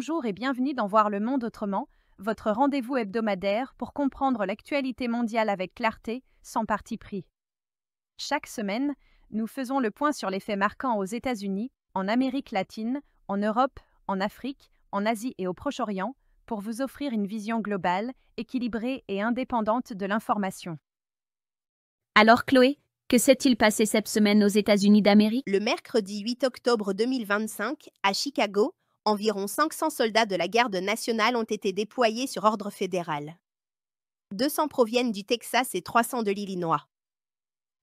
Bonjour et bienvenue dans Voir le monde autrement, votre rendez-vous hebdomadaire pour comprendre l'actualité mondiale avec clarté, sans parti pris. Chaque semaine, nous faisons le point sur les faits marquants aux États-Unis, en Amérique latine, en Europe, en Afrique, en Asie et au Proche-Orient, pour vous offrir une vision globale, équilibrée et indépendante de l'information. Alors Chloé, que s'est-il passé cette semaine aux États-Unis d'Amérique? Le mercredi 8 octobre 2025, à Chicago, environ 500 soldats de la garde nationale ont été déployés sur ordre fédéral. 200 proviennent du Texas et 300 de l'Illinois.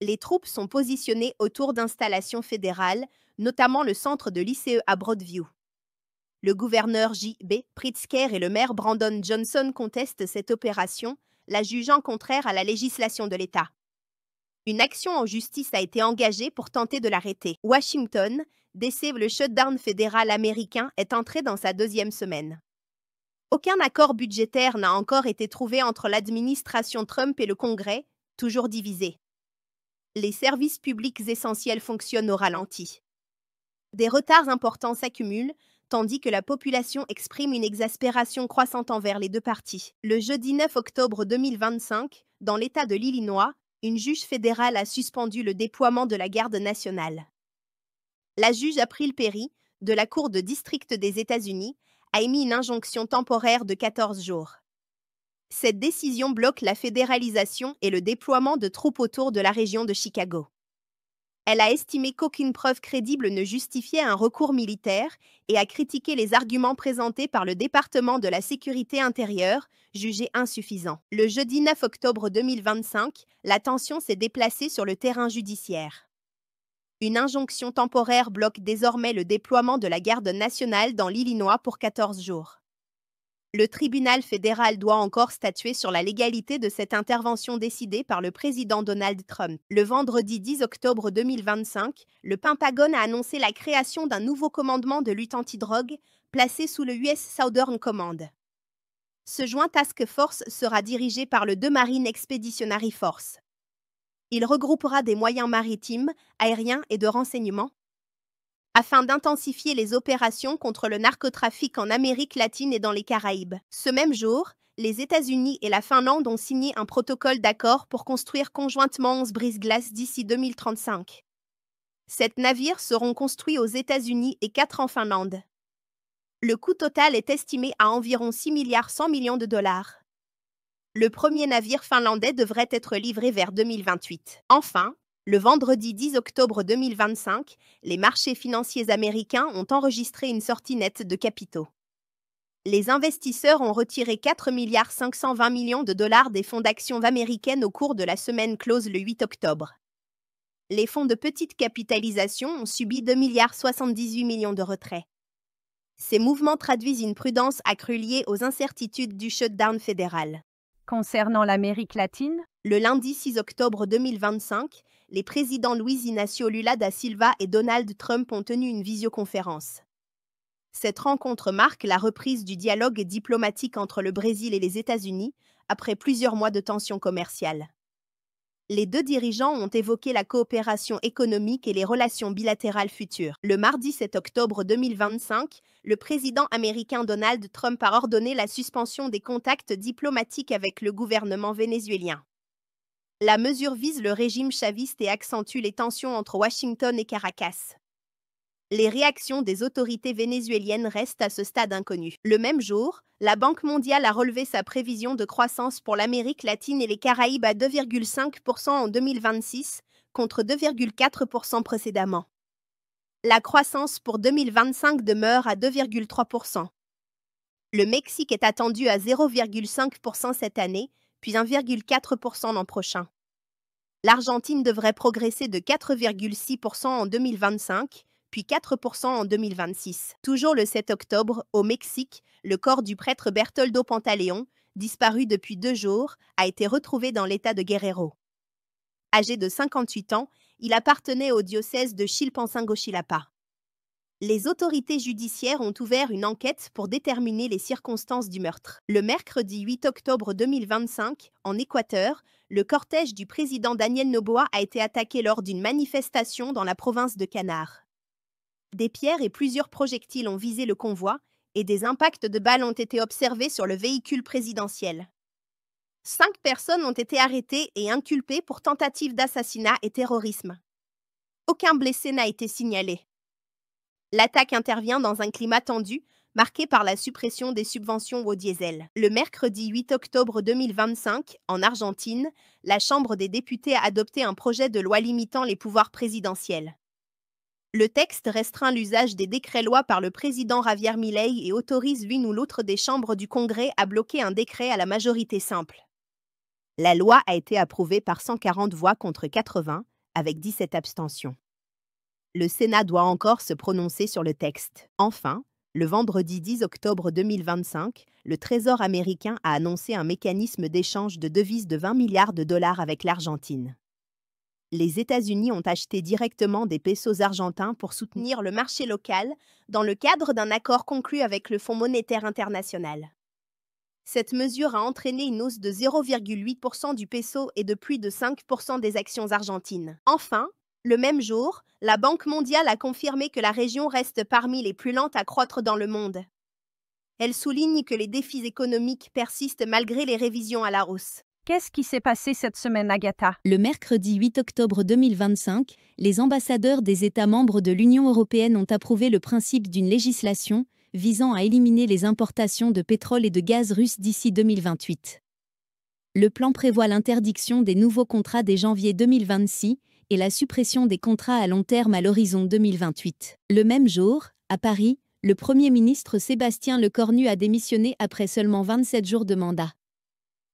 Les troupes sont positionnées autour d'installations fédérales, notamment le centre de l'ICE à Broadview. Le gouverneur J.B. Pritzker et le maire Brandon Johnson contestent cette opération, la jugeant contraire à la législation de l'État. Une action en justice a été engagée pour tenter de l'arrêter. Washington, décèle le shutdown fédéral américain, est entré dans sa deuxième semaine. Aucun accord budgétaire n'a encore été trouvé entre l'administration Trump et le Congrès, toujours divisé. Les services publics essentiels fonctionnent au ralenti. Des retards importants s'accumulent, tandis que la population exprime une exaspération croissante envers les deux partis. Le jeudi 9 octobre 2025, dans l'État de l'Illinois, une juge fédérale a suspendu le déploiement de la garde nationale. La juge April Perry, de la Cour de district des États-Unis, a émis une injonction temporaire de 14 jours. Cette décision bloque la fédéralisation et le déploiement de troupes autour de la région de Chicago. Elle a estimé qu'aucune preuve crédible ne justifiait un recours militaire et a critiqué les arguments présentés par le département de la Sécurité intérieure, jugés insuffisants. Le jeudi 9 octobre 2025, la tension s'est déplacée sur le terrain judiciaire. Une injonction temporaire bloque désormais le déploiement de la garde nationale dans l'Illinois pour 14 jours. Le tribunal fédéral doit encore statuer sur la légalité de cette intervention décidée par le président Donald Trump. Le vendredi 10 octobre 2025, le Pentagone a annoncé la création d'un nouveau commandement de lutte antidrogue placé sous le US Southern Command. Ce joint task force sera dirigé par le 2 Marine Expeditionary Force. Il regroupera des moyens maritimes, aériens et de renseignement afin d'intensifier les opérations contre le narcotrafic en Amérique latine et dans les Caraïbes. Ce même jour, les États-Unis et la Finlande ont signé un protocole d'accord pour construire conjointement 11 brise-glaces d'ici 2035. 7 navires seront construits aux États-Unis et 4 en Finlande. Le coût total est estimé à environ 6,1 milliards de dollars. Le premier navire finlandais devrait être livré vers 2028. Enfin, le vendredi 10 octobre 2025, les marchés financiers américains ont enregistré une sortie nette de capitaux. Les investisseurs ont retiré 4,520 milliards de dollars des fonds d'actions américaines au cours de la semaine close le 8 octobre. Les fonds de petite capitalisation ont subi 2,78 milliards de retraits. Ces mouvements traduisent une prudence accrue liée aux incertitudes du shutdown fédéral. Concernant l'Amérique latine, le lundi 6 octobre 2025, les présidents Luiz Inácio Lula da Silva et Donald Trump ont tenu une visioconférence. Cette rencontre marque la reprise du dialogue diplomatique entre le Brésil et les États-Unis après plusieurs mois de tensions commerciales. Les deux dirigeants ont évoqué la coopération économique et les relations bilatérales futures. Le mardi 7 octobre 2025, le président américain Donald Trump a ordonné la suspension des contacts diplomatiques avec le gouvernement vénézuélien. La mesure vise le régime chaviste et accentue les tensions entre Washington et Caracas. Les réactions des autorités vénézuéliennes restent à ce stade inconnues. Le même jour, la Banque mondiale a relevé sa prévision de croissance pour l'Amérique latine et les Caraïbes à 2,5% en 2026, contre 2,4% précédemment. La croissance pour 2025 demeure à 2,3%. Le Mexique est attendu à 0,5% cette année, puis 1,4% l'an prochain. L'Argentine devrait progresser de 4,6% en 2025, puis 4% en 2026. Toujours le 7 octobre, au Mexique, le corps du prêtre Bertoldo Pantaleón, disparu depuis 2 jours, a été retrouvé dans l'état de Guerrero. Âgé de 58 ans, il appartenait au diocèse de Chilpancingo-Chilapa. Les autorités judiciaires ont ouvert une enquête pour déterminer les circonstances du meurtre. Le mercredi 8 octobre 2025, en Équateur, le cortège du président Daniel Noboa a été attaqué lors d'une manifestation dans la province de Canare. Des pierres et plusieurs projectiles ont visé le convoi, et des impacts de balles ont été observés sur le véhicule présidentiel. 5 personnes ont été arrêtées et inculpées pour tentative d'assassinat et terrorisme. Aucun blessé n'a été signalé. L'attaque intervient dans un climat tendu, marqué par la suppression des subventions au diesel. Le mercredi 8 octobre 2025, en Argentine, la Chambre des députés a adopté un projet de loi limitant les pouvoirs présidentiels. Le texte restreint l'usage des décrets-lois par le président Javier Milei et autorise l'une ou l'autre des chambres du Congrès à bloquer un décret à la majorité simple. La loi a été approuvée par 140 voix contre 80, avec 17 abstentions. Le Sénat doit encore se prononcer sur le texte. Enfin, le vendredi 10 octobre 2025, le Trésor américain a annoncé un mécanisme d'échange de devises de 20 milliards de dollars avec l'Argentine. Les États-Unis ont acheté directement des pesos argentins pour soutenir le marché local dans le cadre d'un accord conclu avec le Fonds monétaire international. Cette mesure a entraîné une hausse de 0,8% du peso et de plus de 5% des actions argentines. Enfin, le même jour, la Banque mondiale a confirmé que la région reste parmi les plus lentes à croître dans le monde. Elle souligne que les défis économiques persistent malgré les révisions à la hausse. Qu'est-ce qui s'est passé cette semaine, Agatha? Le mercredi 8 octobre 2025, les ambassadeurs des États membres de l'Union européenne ont approuvé le principe d'une législation visant à éliminer les importations de pétrole et de gaz russes d'ici 2028. Le plan prévoit l'interdiction des nouveaux contrats dès janvier 2026 et la suppression des contrats à long terme à l'horizon 2028. Le même jour, à Paris, le Premier ministre Sébastien Lecornu a démissionné après seulement 27 jours de mandat.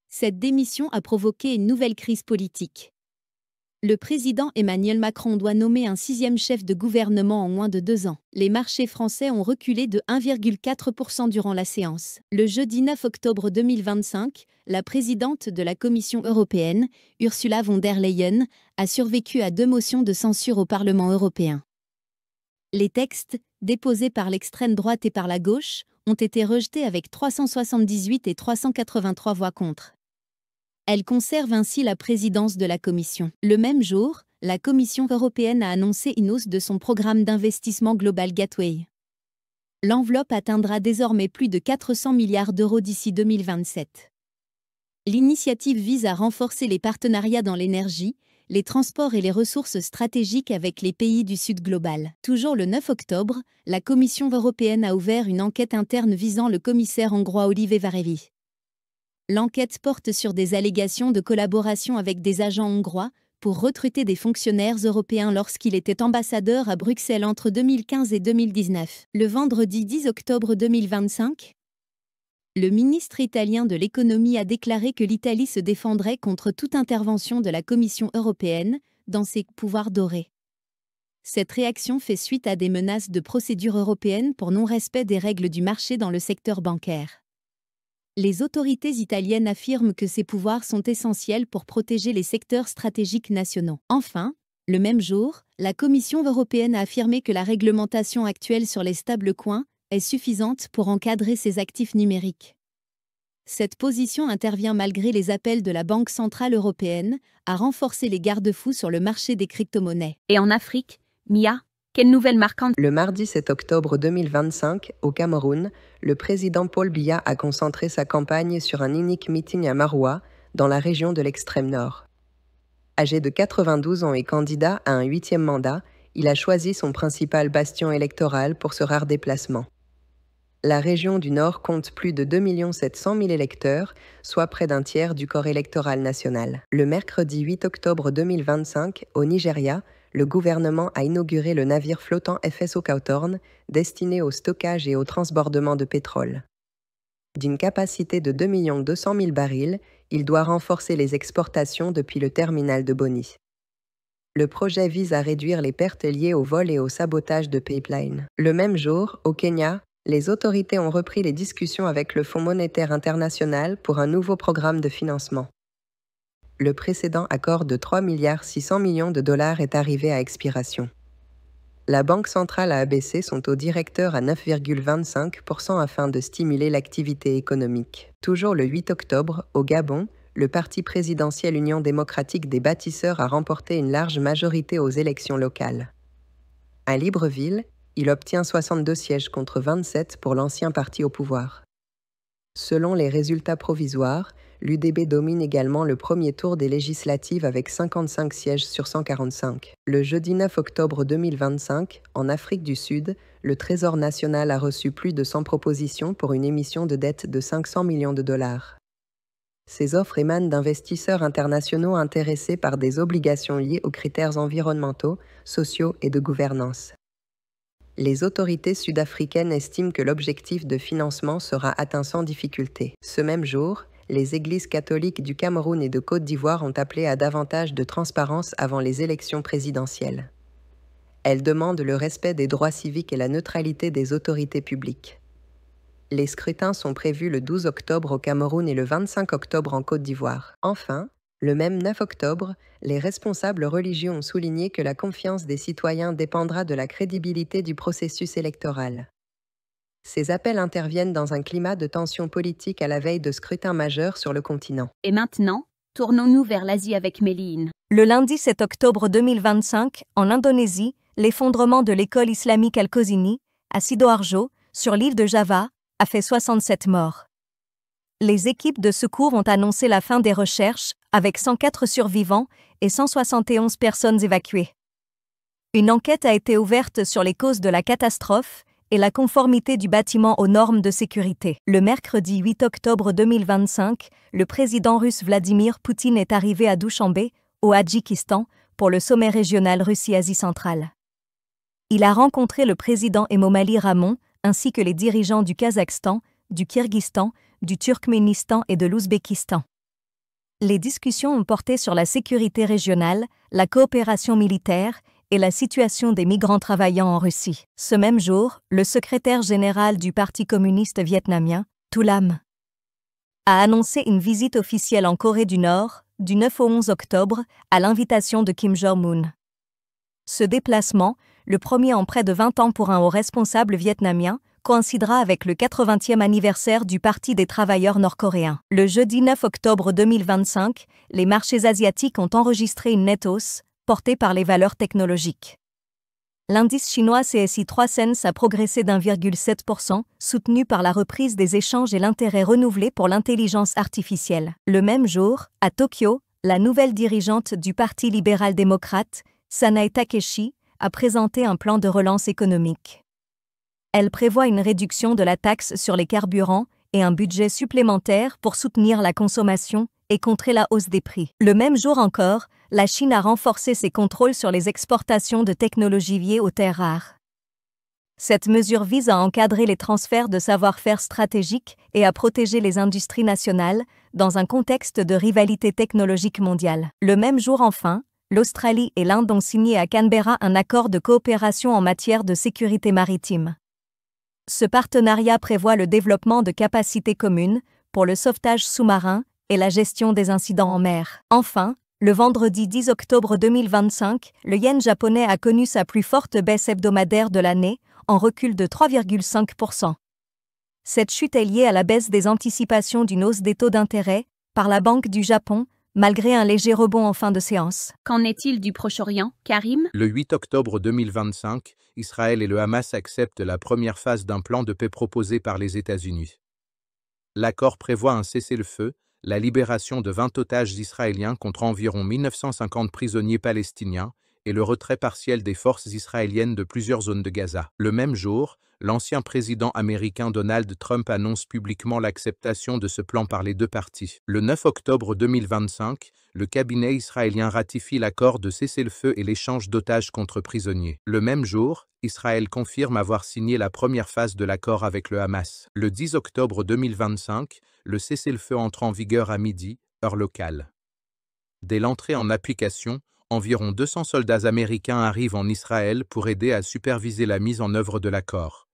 Cette démission a provoqué une nouvelle crise politique. Le président Emmanuel Macron doit nommer un 6e chef de gouvernement en moins de 2 ans. Les marchés français ont reculé de 1,4% durant la séance. Le jeudi 9 octobre 2025, la présidente de la Commission européenne, Ursula von der Leyen, a survécu à 2 motions de censure au Parlement européen. Les textes, déposés par l'extrême droite et par la gauche, ont été rejetés avec 378 et 383 voix contre. Elle conserve ainsi la présidence de la Commission. Le même jour, la Commission européenne a annoncé une hausse de son programme d'investissement Global Gateway. L'enveloppe atteindra désormais plus de 400 milliards d'euros d'ici 2027. L'initiative vise à renforcer les partenariats dans l'énergie, les transports et les ressources stratégiques avec les pays du Sud global. Toujours le 9 octobre, la Commission européenne a ouvert une enquête interne visant le commissaire hongrois Oliver Varevi. L'enquête porte sur des allégations de collaboration avec des agents hongrois pour recruter des fonctionnaires européens lorsqu'il était ambassadeur à Bruxelles entre 2015 et 2019. Le vendredi 10 octobre 2025, le ministre italien de l'économie a déclaré que l'Italie se défendrait contre toute intervention de la Commission européenne dans ses pouvoirs dorés. Cette réaction fait suite à des menaces de procédure européenne pour non-respect des règles du marché dans le secteur bancaire. Les autorités italiennes affirment que ces pouvoirs sont essentiels pour protéger les secteurs stratégiques nationaux. Enfin, le même jour, la Commission européenne a affirmé que la réglementation actuelle sur les stablecoins est suffisante pour encadrer ces actifs numériques. Cette position intervient malgré les appels de la Banque centrale européenne à renforcer les garde-fous sur le marché des crypto-monnaies. Et en Afrique, Mia, quelle nouvelle marquante? Le mardi 7 octobre 2025, au Cameroun, le président Paul Biya a concentré sa campagne sur un unique meeting à Maroua, dans la région de l'extrême nord. Âgé de 92 ans et candidat à un 8e mandat, il a choisi son principal bastion électoral pour ce rare déplacement. La région du Nord compte plus de 2 700 000 électeurs, soit près d'un tiers du corps électoral national. Le mercredi 8 octobre 2025, au Nigeria, le gouvernement a inauguré le navire flottant FSO Cawthorn, destiné au stockage et au transbordement de pétrole. D'une capacité de 2 200 000 barils, il doit renforcer les exportations depuis le terminal de Boni. Le projet vise à réduire les pertes liées au vol et au sabotage de pipelines. Le même jour, au Kenya, les autorités ont repris les discussions avec le Fonds monétaire international pour un nouveau programme de financement. Le précédent accord de 3,6 milliards de dollars est arrivé à expiration. La Banque centrale a abaissé son taux directeur à 9,25% afin de stimuler l'activité économique. Toujours le 8 octobre, au Gabon, le parti présidentiel Union démocratique des bâtisseurs a remporté une large majorité aux élections locales. À Libreville, Il obtient 62 sièges contre 27 pour l'ancien parti au pouvoir. Selon les résultats provisoires, l'UDB domine également le premier tour des législatives avec 55 sièges sur 145. Le jeudi 9 octobre 2025, en Afrique du Sud, le Trésor national a reçu plus de 100 propositions pour une émission de dette de 500 millions de dollars. Ces offres émanent d'investisseurs internationaux intéressés par des obligations liées aux critères environnementaux, sociaux et de gouvernance. Les autorités sud-africaines estiment que l'objectif de financement sera atteint sans difficulté. Ce même jour, les églises catholiques du Cameroun et de Côte d'Ivoire ont appelé à davantage de transparence avant les élections présidentielles. Elles demandent le respect des droits civiques et la neutralité des autorités publiques. Les scrutins sont prévus le 12 octobre au Cameroun et le 25 octobre en Côte d'Ivoire. Enfin, le même 9 octobre, les responsables religieux ont souligné que la confiance des citoyens dépendra de la crédibilité du processus électoral. Ces appels interviennent dans un climat de tension politique à la veille de scrutins majeurs sur le continent. Et maintenant, tournons-nous vers l'Asie avec Méline. Le lundi 7 octobre 2025, en Indonésie, l'effondrement de l'école islamique Al-Qazini, à Sidoarjo, sur l'île de Java, a fait 67 morts. Les équipes de secours ont annoncé la fin des recherches, avec 104 survivants et 171 personnes évacuées. Une enquête a été ouverte sur les causes de la catastrophe et la conformité du bâtiment aux normes de sécurité. Le mercredi 8 octobre 2025, le président russe Vladimir Poutine est arrivé à Douchanbe, au Tadjikistan, pour le sommet régional Russie-Asie centrale. Il a rencontré le président Emomali Rahmon, ainsi que les dirigeants du Kazakhstan, du Kirghizstan, du Turkménistan et de l'Ouzbékistan. Les discussions ont porté sur la sécurité régionale, la coopération militaire et la situation des migrants travaillant en Russie. Ce même jour, le secrétaire général du Parti communiste vietnamien, Thu Lam, a annoncé une visite officielle en Corée du Nord, du 9 au 11 octobre, à l'invitation de Kim Jong-un. Ce déplacement, le premier en près de 20 ans pour un haut responsable vietnamien, coïncidera avec le 80e anniversaire du Parti des travailleurs nord-coréens. Le jeudi 9 octobre 2025, les marchés asiatiques ont enregistré une nette hausse, portée par les valeurs technologiques. L'indice chinois CSI 300 a progressé d'1,7%, soutenu par la reprise des échanges et l'intérêt renouvelé pour l'intelligence artificielle. Le même jour, à Tokyo, la nouvelle dirigeante du Parti libéral-démocrate, Sanae Takeshi, a présenté un plan de relance économique. Elle prévoit une réduction de la taxe sur les carburants et un budget supplémentaire pour soutenir la consommation et contrer la hausse des prix. Le même jour encore, la Chine a renforcé ses contrôles sur les exportations de technologies liées aux terres rares. Cette mesure vise à encadrer les transferts de savoir-faire stratégiques et à protéger les industries nationales dans un contexte de rivalité technologique mondiale. Le même jour enfin, l'Australie et l'Inde ont signé à Canberra un accord de coopération en matière de sécurité maritime. Ce partenariat prévoit le développement de capacités communes pour le sauvetage sous-marin et la gestion des incidents en mer. Enfin, le vendredi 10 octobre 2025, le yen japonais a connu sa plus forte baisse hebdomadaire de l'année, en recul de 3,5%. Cette chute est liée à la baisse des anticipations d'une hausse des taux d'intérêt par la Banque du Japon, malgré un léger rebond en fin de séance. Qu'en est-il du Proche-Orient, Karim? Le 8 octobre 2025, Israël et le Hamas acceptent la première phase d'un plan de paix proposé par les États-Unis. L'accord prévoit un cessez-le-feu, la libération de 20 otages israéliens contre environ 1950 prisonniers palestiniens et le retrait partiel des forces israéliennes de plusieurs zones de Gaza. Le même jour, l'ancien président américain Donald Trump annonce publiquement l'acceptation de ce plan par les deux parties. Le 9 octobre 2025, le cabinet israélien ratifie l'accord de cessez-le-feu et l'échange d'otages contre prisonniers. Le même jour, Israël confirme avoir signé la première phase de l'accord avec le Hamas. Le 10 octobre 2025, le cessez-le-feu entre en vigueur à midi, heure locale. Dès l'entrée en application, environ 200 soldats américains arrivent en Israël pour aider à superviser la mise en œuvre de l'accord.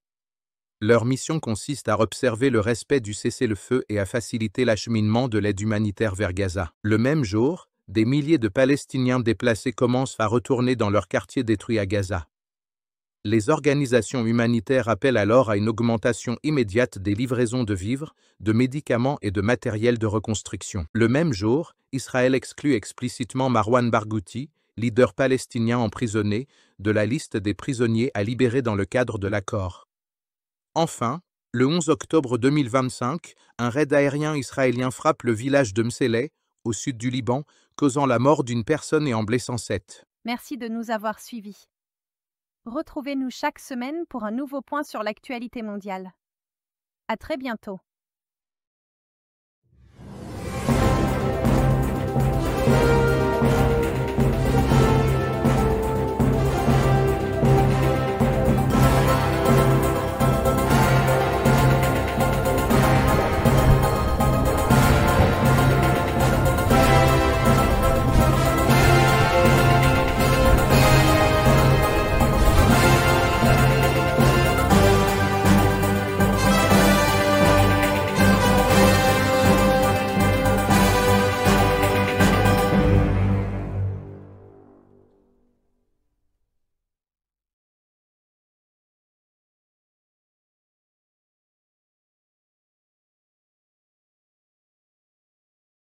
Leur mission consiste à observer le respect du cessez-le-feu et à faciliter l'acheminement de l'aide humanitaire vers Gaza. Le même jour, des milliers de Palestiniens déplacés commencent à retourner dans leurs quartiers détruits à Gaza. Les organisations humanitaires appellent alors à une augmentation immédiate des livraisons de vivres, de médicaments et de matériel de reconstruction. Le même jour, Israël exclut explicitement Marwan Barghouti, leader palestinien emprisonné, de la liste des prisonniers à libérer dans le cadre de l'accord. Enfin, le 11 octobre 2025, un raid aérien israélien frappe le village de Mseleh, au sud du Liban, causant la mort d'une personne et en blessant 7. Merci de nous avoir suivis. Retrouvez-nous chaque semaine pour un nouveau point sur l'actualité mondiale. À très bientôt.